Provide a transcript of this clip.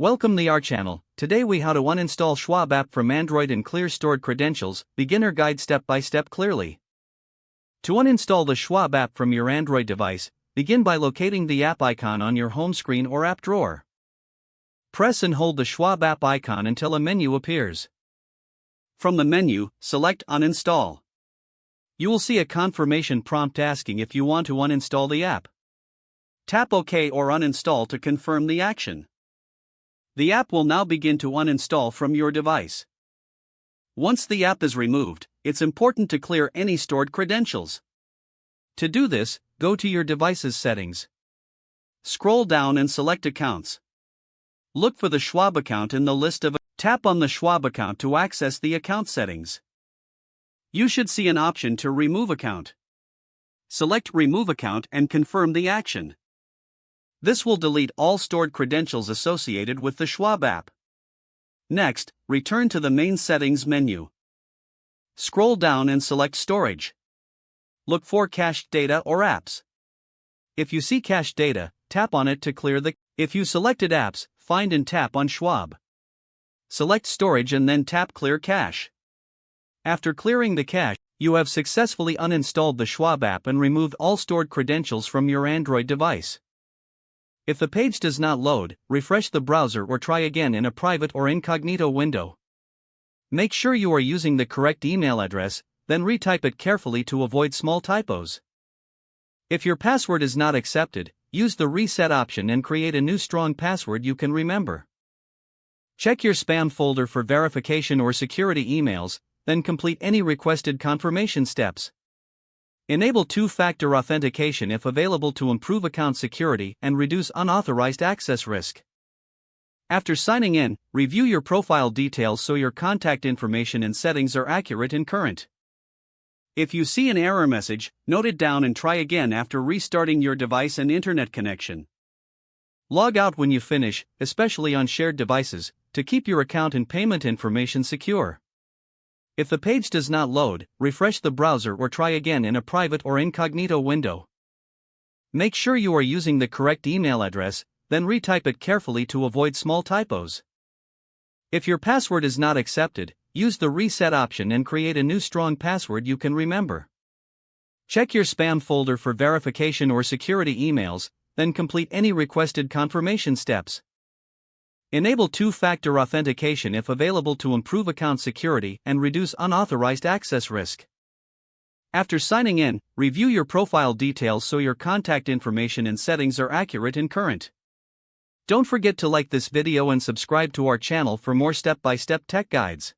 Welcome to our channel. Today we how to uninstall Schwab app from Android and clear stored credentials, beginner guide step by step clearly. To uninstall the Schwab app from your Android device, begin by locating the app icon on your home screen or app drawer. Press and hold the Schwab app icon until a menu appears. From the menu, select Uninstall. You will see a confirmation prompt asking if you want to uninstall the app. Tap OK or Uninstall to confirm the action. The app will now begin to uninstall from your device. Once the app is removed, it's important to clear any stored credentials. To do this, go to your device's settings. Scroll down and select Accounts. Look for the Schwab account in the list of. Tap on the Schwab account to access the account settings. You should see an option to remove account. Select Remove Account and confirm the action. This will delete all stored credentials associated with the Schwab app. Next, return to the main settings menu. Scroll down and select Storage. Look for Cached Data or Apps. If you see Cached Data, tap on it to clear the. If you selected Apps, find and tap on Schwab. Select Storage and then tap Clear Cache. After clearing the cache, you have successfully uninstalled the Schwab app and removed all stored credentials from your Android device. If the page does not load, refresh the browser or try again in a private or incognito window. Make sure you are using the correct email address, then retype it carefully to avoid small typos. If your password is not accepted, use the reset option and create a new strong password you can remember. Check your spam folder for verification or security emails, then complete any requested confirmation steps. Enable two-factor authentication if available to improve account security and reduce unauthorized access risk. After signing in, review your profile details so your contact information and settings are accurate and current. If you see an error message, note it down and try again after restarting your device and internet connection. Log out when you finish, especially on shared devices, to keep your account and payment information secure. If the page does not load, refresh the browser or try again in a private or incognito window. Make sure you are using the correct email address, then retype it carefully to avoid small typos. If your password is not accepted, use the reset option and create a new strong password you can remember. Check your spam folder for verification or security emails, then complete any requested confirmation steps. Enable two-factor authentication if available to improve account security and reduce unauthorized access risk. After signing in, review your profile details so your contact information and settings are accurate and current. Don't forget to like this video and subscribe to our channel for more step-by-step tech guides.